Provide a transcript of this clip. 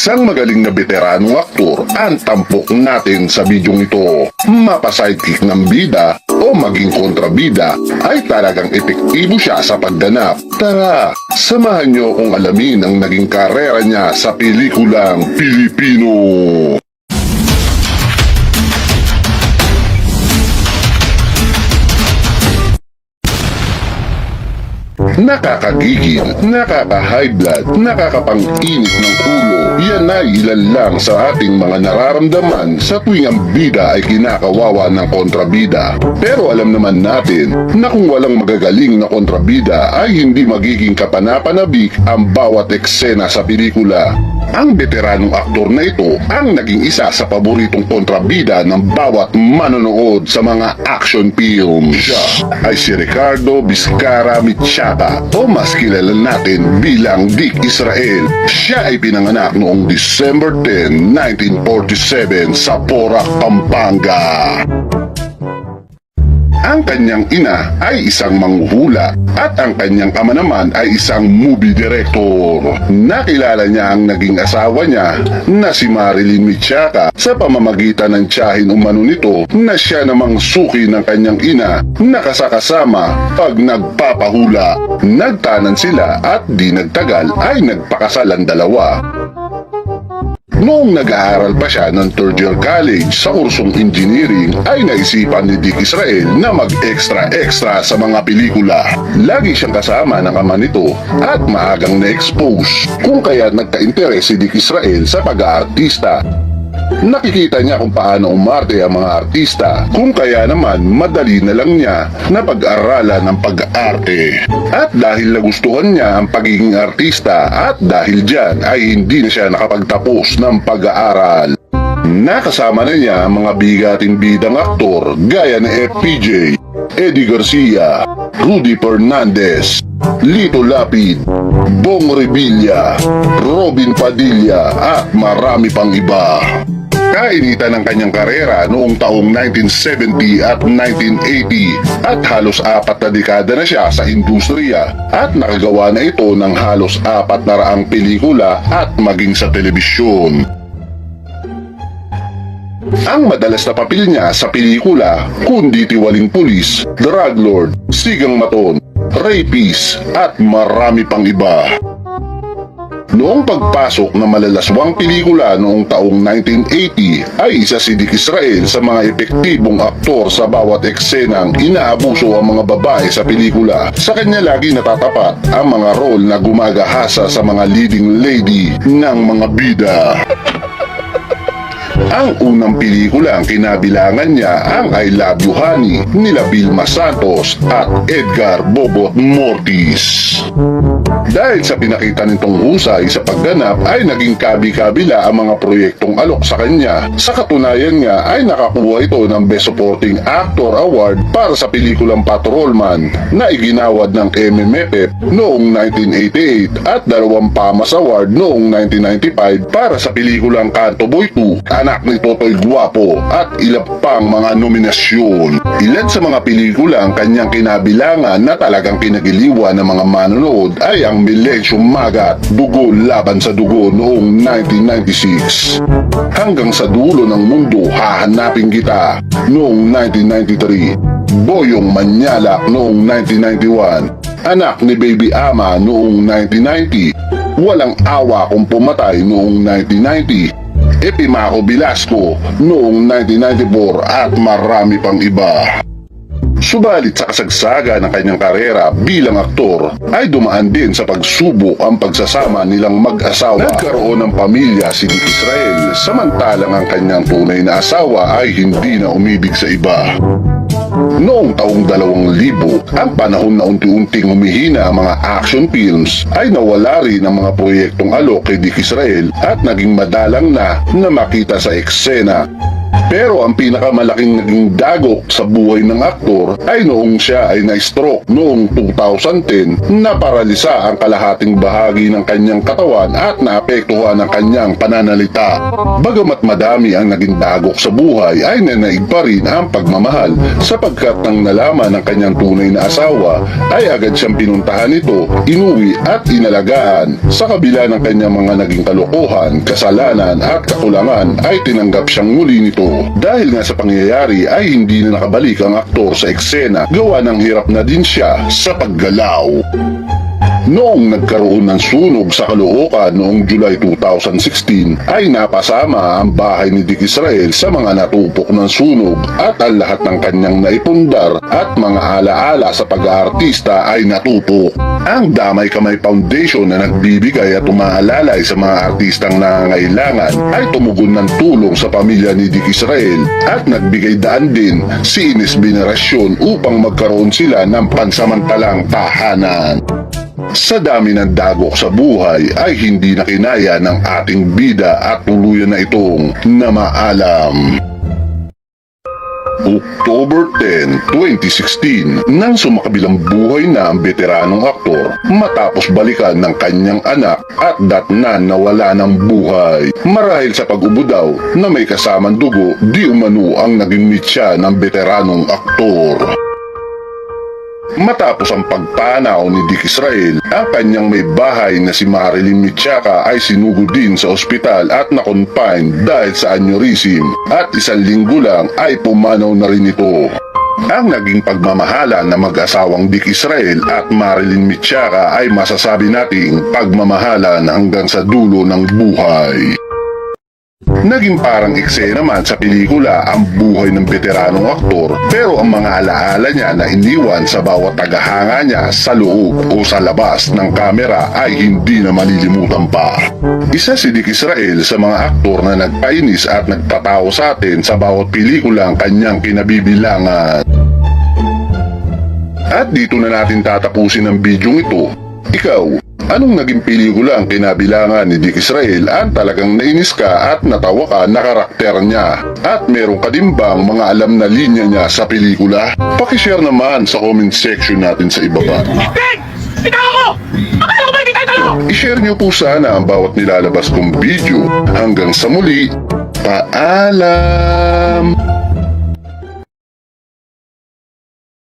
Isang magaling na veteranong aktor ang tampok natin sa bidyong ito. Mapa-sidekick ng bida o maging kontrabida ay talagang epektibo siya sa pagganap. Tara, samahan niyo kung alamin ang naging karera niya sa pelikulang Pilipino. Nakakagigil, nakaka-high blood, nakakapang-init ng ulo. Yan ay ilan lang sa ating mga nararamdaman sa tuwing ang bida ay kinakawawa ng kontrabida. Pero alam naman natin na kung walang magagaling na kontrabida ay hindi magiging kapanapanabik ang bawat eksena sa pelikula. Ang veteranong aktor na ito ang naging isa sa paboritong kontrabida ng bawat manonood sa mga action films. Siya ay si Ricardo Vizcarra Michata o mas kilala natin bilang Dick Israel. Siya ay pinanganak noong December 10, 1947 sa Porac, Pampanga. Ang kanyang ina ay isang manghuhula at ang kanyang ama naman ay isang movie director. Nakilala niya ang naging asawa niya na si Marilyn Michata sa pamamagitan ng tiyahin umano nito na siya namang suki ng kanyang ina na kasakasama pag nagpapahula. Nagtanan sila at di nagtagal ay nagpakasal ang dalawa. Noong nag-aaral pa siya ng third year college sa kursong engineering ay naisipan ni Dick Israel na mag-extra sa mga pelikula. Lagi siyang kasama ng ama nito at maagang na-expose kung kaya nagka-interes si Dick Israel sa pag-aartista. Nakikita niya kung paano umarte ang mga artista, kung kaya naman madali na lang niya na pag-aralan ng pag-arte. At dahil nagustuhan niya ang pagiging artista at dahil dyan ay hindi na siya nakapagtapos ng pag-aaral. Nakasama na niya ang mga bigating bidang aktor gaya ni FPJ, Eddie Garcia, Rudy Fernandez, Lito Lapid, Bong Revilla, Robin Padilla at marami pang iba. Kainitan ng kanyang karera noong taong 1970 at 1980 at halos 4 na dekada na siya sa industriya at nakagawa na ito ng halos 400 pelikula at maging sa telebisyon. Ang madalas na papel niya sa pelikula kundi Tiwaling Pulis, Drug Lord, Sigang Maton, Rapist at marami pang iba. Noong pagpasok ng malalaswang pelikula noong taong 1980 ay isa si Dick Israel sa mga epektibong aktor sa bawat eksenang inaabuso ang mga babae sa pelikula. Sa kanya lagi natatapat ang mga role na gumagahasa sa mga leading lady ng mga bida. Ang unang pelikula ang kinabilangan niya ang I Love You Honey nila Vilma Santos at Edgar Bobot Mortis. Dahil sa pinakita nitong husay sa pagganap ay naging kabi-kabila ang mga proyektong alok sa kanya. Sa katunayan nga ay nakakuha ito ng Best Supporting Actor Award para sa pelikulang Patrolman na iginawad ng MMFF noong 1988 at 2 PAMAS Award noong 1995 para sa pelikulang Kanto Boy 2, Anak ni Totoy Guapo at ilang pang mga nominasyon. Ilan sa mga pelikula ang kanyang kinabilangan na talagang kinagiliwan ng mga manonood ay ang Milensyong Magat, Dugo Laban sa Dugo noong 1996. Hanggang sa Dulo ng Mundo, Hahanapin Kita noong 1993. Boyong Manyalak noong 1991. Anak ni Baby Ama noong 1990. Walang Awa Kung Pumatay noong 1990. Epimaco Velasco noong 1994 at marami pang iba. Subalit sa kasagsaga ng kanyang karera bilang aktor ay dumaan din sa pagsubok ang pagsasama nilang mag-asawa. Nagkaroon ng pamilya si Dick Israel samantalang ang kanyang tunay na asawa ay hindi na umibig sa iba. Noong taong 2000, ang panahon na unti-unting humihina ang mga action films ay nawala rin ang mga proyektong alok kay Dick Israel at naging madalang na makita sa eksena. Pero ang pinakamalaking naging dagok sa buhay ng aktor ay noong siya ay na-stroke noong 2010 na paralisa ang kalahating bahagi ng kanyang katawan at naapektuhan ang kanyang pananalita. Bagamat madami ang naging dagok sa buhay ay nanaig pa rin ang pagmamahal sapagkat nang nalaman ng kanyang tunay na asawa ay agad siyang pinuntahan nito, inuwi at inalagaan. Sa kabila ng kanyang mga naging kalokohan, kasalanan at kakulangan ay tinanggap siyang muli nito. Dahil nga sa pangyayari ay hindi na nakabalik ang aktor sa eksena, gawa ng hirap na din siya sa paggalaw. Noong nagkaroon ng sunog sa Caloocan noong July 2016 ay napasama ang bahay ni Dick Israel sa mga natupok ng sunog at ang lahat ng kanyang naipundar at mga alaala sa pag-aartista ay natupok. Ang Damay Kamay Foundation na nagbibigay at umaalalay sa mga artistang nangangailangan ay tumugon ng tulong sa pamilya ni Dick Israel at nagbigay daan din si Ines Veneracion upang magkaroon sila ng pansamantalang tahanan. Sa dami ng dagok sa buhay ay hindi na kinaya ng ating bida at tuluyan na itong namaalam. October 10, 2016 nang sumakabilang buhay na ang veteranong aktor matapos balikan ng kanyang anak at datnan na wala ng buhay. Marahil sa pag-ubo daw na may kasamang dugo, di umano ang naging mitya ng veteranong aktor. Matapos ang pagpanaw ni Dick Israel, ang kanyang may bahay na si Marilyn Michaka ay sinugod din sa ospital at na-confine dahil sa aneurysm at 1 linggo lang ay pumanaw na rin ito. Ang naging pagmamahala ng mag-asawang Dick Israel at Marilyn Michaka ay masasabi nating pagmamahalan hanggang sa dulo ng buhay. Naging parang eksena naman sa pelikula ang buhay ng veteranong aktor, pero ang mga alaala niya na iniwan sa bawat tagahanga niya sa loob o sa labas ng kamera ay hindi na malilimutan pa. Isa si Dick Israel sa mga aktor na nagpainis at nagpatawa sa atin sa bawat pelikulang kanyang kinabibilangan. At dito na natin tatapusin ang bidyong ito. Ikaw, anong naging pelikula ang kinabilangan ni Dick Israel at talagang nainis ka at natawa ka na karakter niya? At meron ka din bang mga alam na linya niya sa pelikula? Pakishare naman sa comment section natin sa ibaba. Hey! Ikaw ako! Akala ko ba hindi tayo talo? I-share niyo po sana ang bawat nilalabas kong video. Hanggang sa muli, paalam!